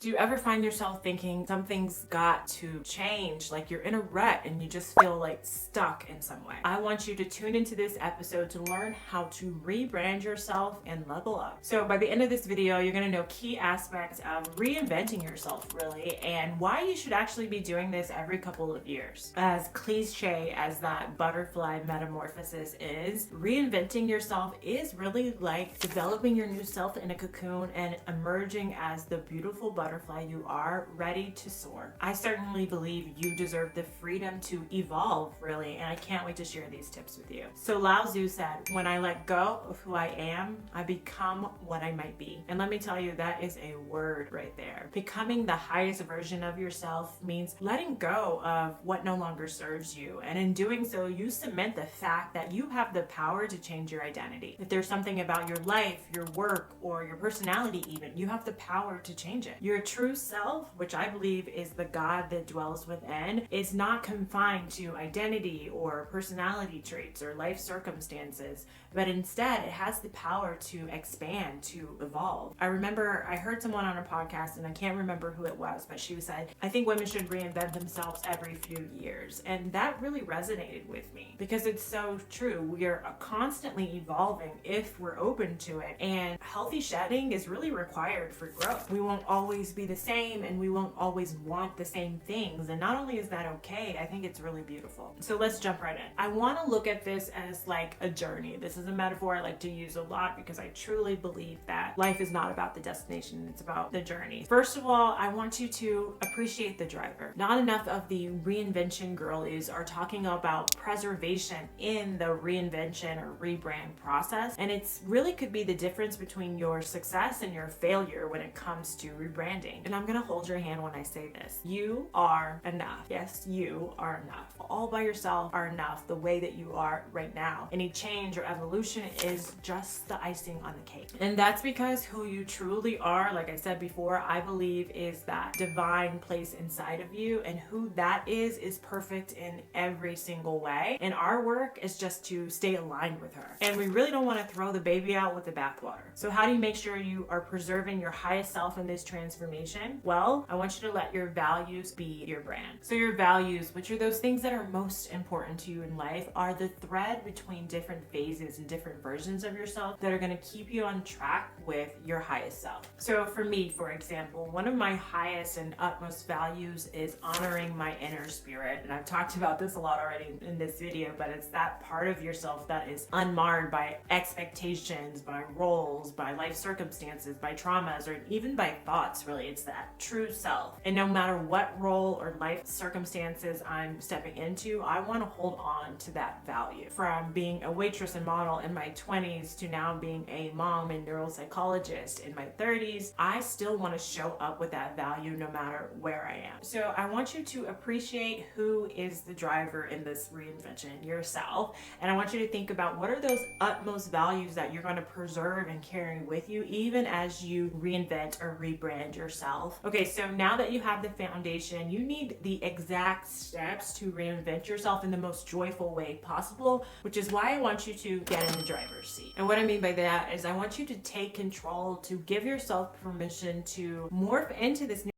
Do you ever find yourself thinking something's got to change, like you're in a rut and you just feel like stuck in some way? I want you to tune into this episode to learn how to rebrand yourself and level up. So by the end of this video, you're going to know key aspects of reinventing yourself, really, and why you should actually be doing this every couple of years. As cliche as that butterfly metamorphosis is, reinventing yourself is really like developing your new self in a cocoon and emerging as the beautiful butterfly you are, ready to soar. I certainly believe you deserve the freedom to evolve, really, and I can't wait to share these tips with you. So Lao Tzu said, when I let go of who I am, I become what I might be. And let me tell you, that is a word right there. Becoming the highest version of yourself means letting go of what no longer serves you. And in doing so, you cement the fact that you have the power to change your identity. If there's something about your life, your work, or your personality even, you have the power to change it. Your true self, which I believe is the God that dwells within, is not confined to identity or personality traits or life circumstances, but instead it has the power to expand, to evolve. I remember I heard someone on a podcast, and I can't remember who it was, but she said, I think women should reinvent themselves every few years. And that really resonated with me because it's so true. We are constantly evolving if we're open to it, and healthy shedding is really required for growth. We won't always be the same, and we won't always want the same things. And not only is that okay, I think it's really beautiful. So let's jump right in. I want to look at this as like a journey. This is a metaphor I like to use a lot because I truly believe that life is not about the destination, it's about the journey. First of all, I want you to appreciate the driver. Not enough of the reinvention girlies are talking about preservation in the reinvention or rebrand process, and it's really could be the difference between your success and your failure when it comes to rebranding. And I'm gonna hold your hand when I say this. You are enough. Yes, you are enough. All by yourself are enough the way that you are right now. Any change or evolution is just the icing on the cake. And that's because who you truly are, like I said before, I believe is that divine place inside of you, and who that is perfect in every single way. And our work is just to stay aligned with her. And we really don't want to throw the baby out with the bathwater. So how do you make sure you are preserving your highest self in this transformation? Well, I want you to let your values be your brand. So your values, which are those things that are most important to you in life, are the thread between different phases and different versions of yourself that are going to keep you on track with your highest self. So for me, for example, one of my highest and utmost values is honoring my inner spirit. And I've talked about this a lot already in this video, but it's that part of yourself that is unmarred by expectations, by roles, by life circumstances, by traumas, or even by thoughts, really. It's that true self. And no matter what role or life circumstances I'm stepping into, I want to hold on to that value. From being a waitress and model in my 20s to now being a mom and neuropsychologist in my 30s, I still want to show up with that value no matter where I am. So I want you to appreciate who is the driver in this reinvention, yourself. And I want you to think about what are those utmost values that you're going to preserve and carry with you even as you reinvent or rebrand yourself. Okay, so now that you have the foundation, you need the exact steps to reinvent yourself in the most joyful way possible, which is why I want you to get in the driver's seat. And what I mean by that is I want you to take control, to give yourself permission to morph into this new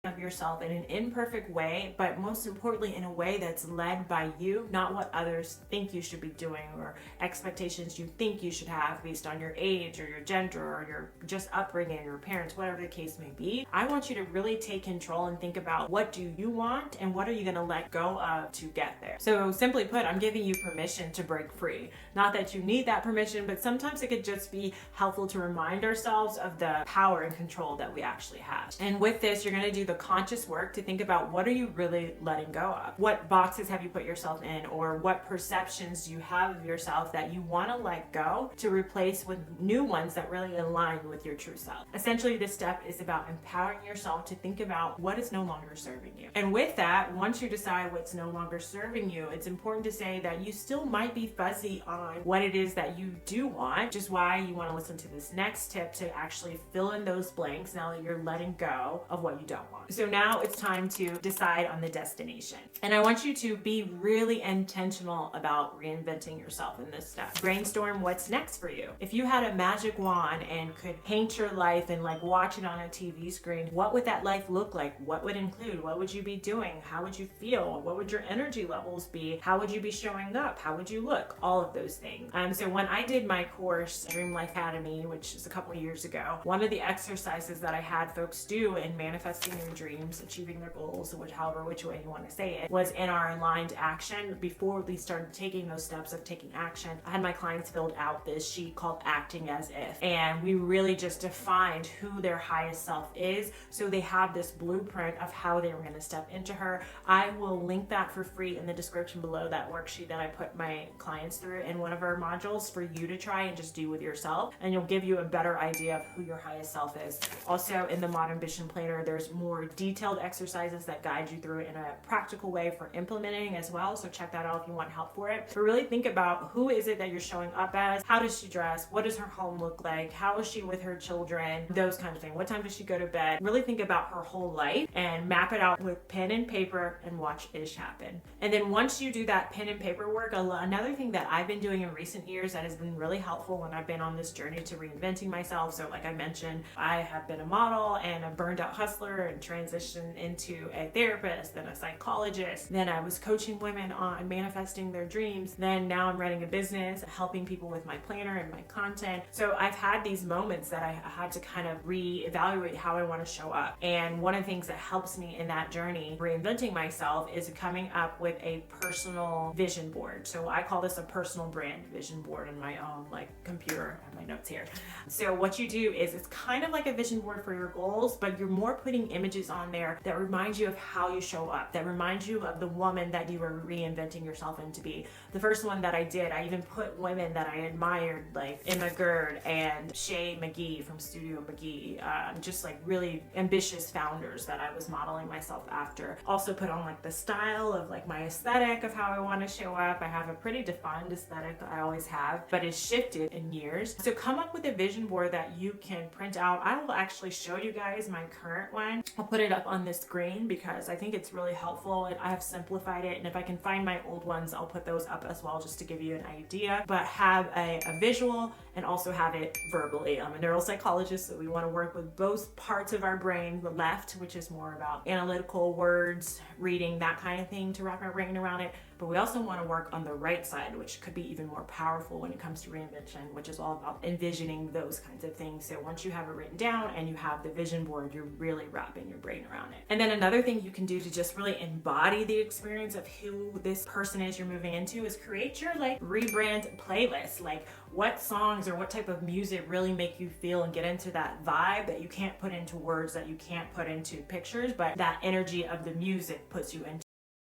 of yourself in an imperfect way, but most importantly in a way that's led by you, not what others think you should be doing or expectations you think you should have based on your age or your gender or your just upbringing, your parents, whatever the case may be. I want you to really take control and think about what do you want and what are you going to let go of to get there. So simply put, I'm giving you permission to break free. Not that you need that permission, but sometimes it could just be helpful to remind ourselves of the power and control that we actually have. And with this, you're going to do the conscious work to think about what are you really letting go of? What boxes have you put yourself in, or what perceptions do you have of yourself that you want to let go to replace with new ones that really align with your true self? Essentially, this step is about empowering yourself to think about what is no longer serving you. And with that, once you decide what's no longer serving you, it's important to say that you still might be fuzzy on what it is that you do want, which is why you want to listen to this next tip to actually fill in those blanks now that you're letting go of what you don't want. So now it's time to decide on the destination. And I want you to be really intentional about reinventing yourself in this step. Brainstorm what's next for you. If you had a magic wand and could paint your life and like watch it on a TV screen, what would that life look like? What would include? What would you be doing? How would you feel? What would your energy levels be? How would you be showing up? How would you look? All of those things. So when I did my course, Dream Life Academy, which is a couple of years ago, one of the exercises that I had folks do in manifesting their dreams, achieving their goals, which way you want to say it, was in our aligned action. Before we started taking those steps of taking action, I had my clients filled out this sheet called Acting As If. And we really just defined who their highest self is. So they have this blueprint of how they were going to step into her. I will link that for free in the description below, that worksheet that I put my clients through in one of our modules for you to try and just do with yourself. And you'll give you a better idea of who your highest self is. Also in the Modern Vision Planner, there's more detailed exercises that guide you through it in a practical way for implementing as well. So check that out if you want help for it. But really think about, who is it that you're showing up as? How does she dress? What does her home look like? How is she with her children? Those kinds of things. What time does she go to bed? Really think about her whole life and map it out with pen and paper and watch ish happen. And then once you do that pen and paper work, another thing that I've been doing in recent years that has been really helpful when I've been on this journey to reinventing myself. So like I mentioned, I have been a model and a burned out hustler and transitioned into a therapist, then a psychologist. Then I was coaching women on manifesting their dreams. Then now I'm running a business, helping people with my planner and my content. So I've had these moments that I had to kind of reevaluate how I want to show up. And one of the things that helps me in that journey, reinventing myself, is coming up with a personal vision board. So I call this a personal brand vision board in my own like computer. I have my notes here. So what you do is, it's kind of like a vision board for your goals, but you're more putting images on there that remind you of how you show up, that remind you of the woman that you were reinventing yourself into be. The first one that I did, I even put women that I admired, like Emma Gerd and Shay McGee from Studio McGee, just like really ambitious founders that I was modeling myself after. Also put on like the style of like my aesthetic of how I want to show up. I have a pretty defined aesthetic that I always have, but it's shifted in years. So come up with a vision board that you can print out. I will actually show you guys my current one. I'll put it up on the screen because I think it's really helpful, and I have simplified it. And if I can find my old ones, I'll put those up as well, just to give you an idea. But have a visual and also have it verbally. I'm a neuropsychologist, so we want to work with both parts of our brain. The left, which is more about analytical words, reading, that kind of thing, to wrap our brain around it. But we also want to work on the right side, which could be even more powerful when it comes to reinvention, which is all about envisioning those kinds of things. So once you have it written down and you have the vision board, you're really wrapping your brain around it. And then another thing you can do to just really embody the experience of who this person is you're moving into is create your like rebrand playlist. Like, what songs or what type of music really make you feel and get into that vibe that you can't put into words, that you can't put into pictures, but that energy of the music puts you into.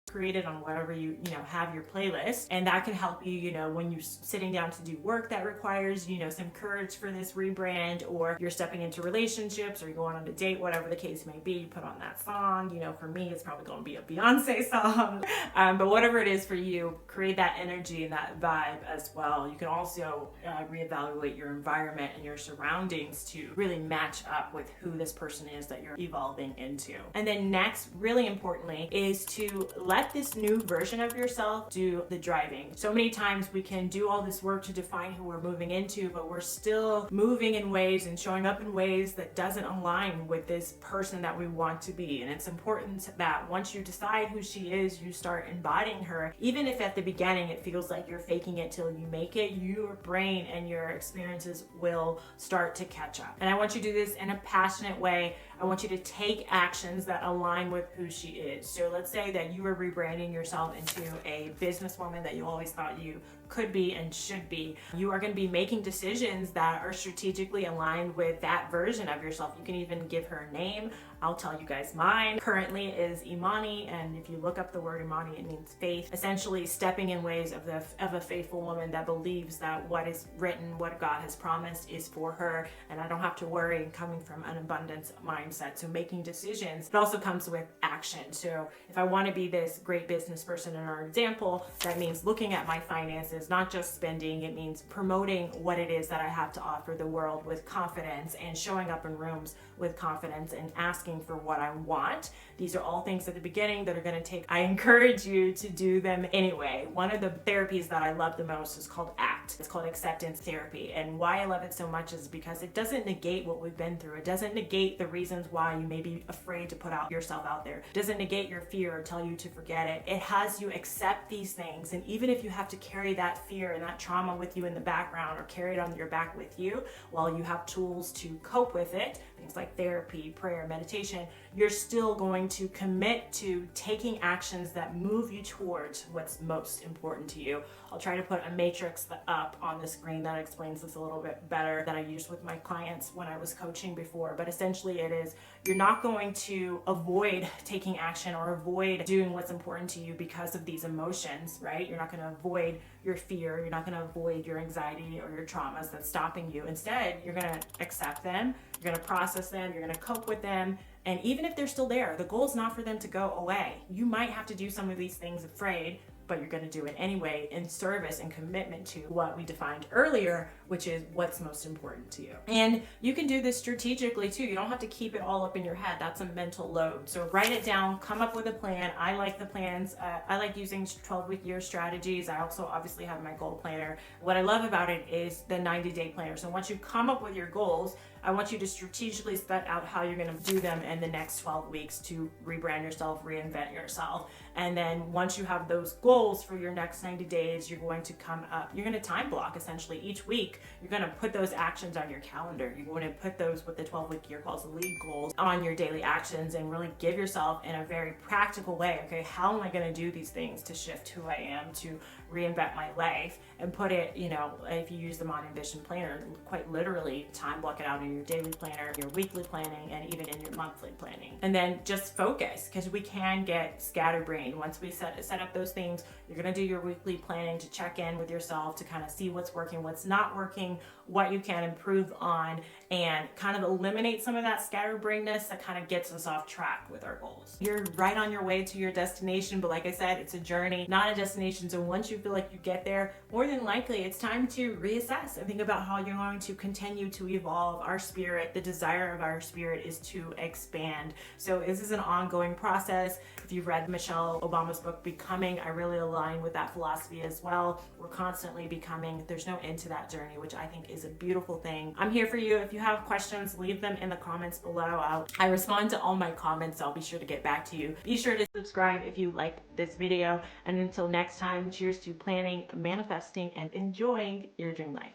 Create it on whatever you have your playlist, and that can help you when you're sitting down to do work that requires some courage for this rebrand, or you're stepping into relationships, or you're going on a date, whatever the case may be. You put on that song. For me, it's probably going to be a Beyonce song, but whatever it is for you, create that energy and that vibe as well. You can also reevaluate your environment and your surroundings to really match up with who this person is that you're evolving into. And then next, really importantly, is to let this new version of yourself do the driving. So many times we can do all this work to define who we're moving into, but we're still moving in ways and showing up in ways that doesn't align with this person that we want to be. And it's important that once you decide who she is, you start embodying her. Even if at the beginning it feels like you're faking it till you make it, your brain and your experiences will start to catch up. And I want you to do this in a passionate way. I want you to take actions that align with who she is. So let's say that you are rebranding yourself into a businesswoman that you always thought you could be and should be. You are going to be making decisions that are strategically aligned with that version of yourself. You can even give her a name. I'll tell you guys mine currently is Imani, and if you look up the word Imani, it means faith. Essentially stepping in ways of a faithful woman that believes that what is written, what God has promised, is for her, and I don't have to worry, coming from an abundance mindset. So making decisions, it also comes with action. So if I want to be this great business person in our example, that means looking at my finances, not just spending. It means promoting what it is that I have to offer the world with confidence, and showing up in rooms with confidence, and asking asking for what I want. These are all things at the beginning that are going to take, I encourage you to do them anyway. One of the therapies that I love the most is called ACT. It's called acceptance therapy. And why I love it so much is because it doesn't negate what we've been through. It doesn't negate the reasons why you may be afraid to put yourself out there. It doesn't negate your fear or tell you to forget it. It has you accept these things. And even if you have to carry that fear and that trauma with you in the background or carry it on your back with you, while you have tools to cope with it, things like therapy, prayer, meditation, you're still going to commit to taking actions that move you towards what's most important to you. I'll try to put a matrix up on the screen that explains this a little bit better that I used with my clients when I was coaching before. But essentially it is, you're not going to avoid taking action or avoid doing what's important to you because of these emotions, right? You're not going to avoid your fear. You're not going to avoid your anxiety or your traumas that's stopping you. Instead, you're going to accept them. You're going to process them. You're going to cope with them. And even if they're still there, the goal is not for them to go away. You might have to do some of these things afraid, but you're going to do it anyway in service and commitment to what we defined earlier, which is what's most important to you. And you can do this strategically too. You don't have to keep it all up in your head. That's a mental load. So write it down, come up with a plan. I like the plans. I like using 12-week year strategies. I also obviously have my goal planner. What I love about it is the 90-day planner. So once you come up with your goals, I want you to strategically set out how you're going to do them in the next 12 weeks to rebrand yourself, reinvent yourself. And then once you have those goals for your next 90 days, you're going to come up, you're going to time block essentially each week. You're going to put those actions on your calendar. You're going to put those, what the 12-week year calls the lead goals, on your daily actions and really give yourself in a very practical way, okay, how am I going to do these things to shift who I am, to reinvent my life, and put it, you know, if you use the Modern Ambition Planner, quite literally time block it out in your daily planner, your weekly planning, and even in your monthly planning. And then just focus, because we can get scatterbrained. Once we set up those things, you're going to do your weekly planning to check in with yourself, to kind of see what's working, what's not working, what you can improve on, and kind of eliminate some of that scatterbrainedness that kind of gets us off track with our goals. You're right on your way to your destination, but like I said, it's a journey, not a destination. So once you feel like you get there, more than likely it's time to reassess and think about how you're going to continue to evolve. Our spirit, the desire of our spirit is to expand. So this is an ongoing process. If you've read Michelle Obama's book, Becoming, I really align with that philosophy as well. We're constantly becoming. There's no end to that journey, which I think is a beautiful thing. I'm here for you. If you have questions, leave them in the comments below. I respond to all my comments, so I'll be sure to get back to you. Be sure to subscribe if you liked this video. And until next time, cheers to planning, manifesting, and enjoying your dream life.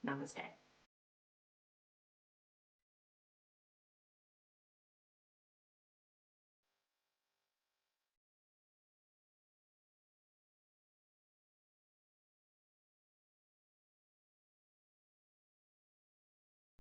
Namaste.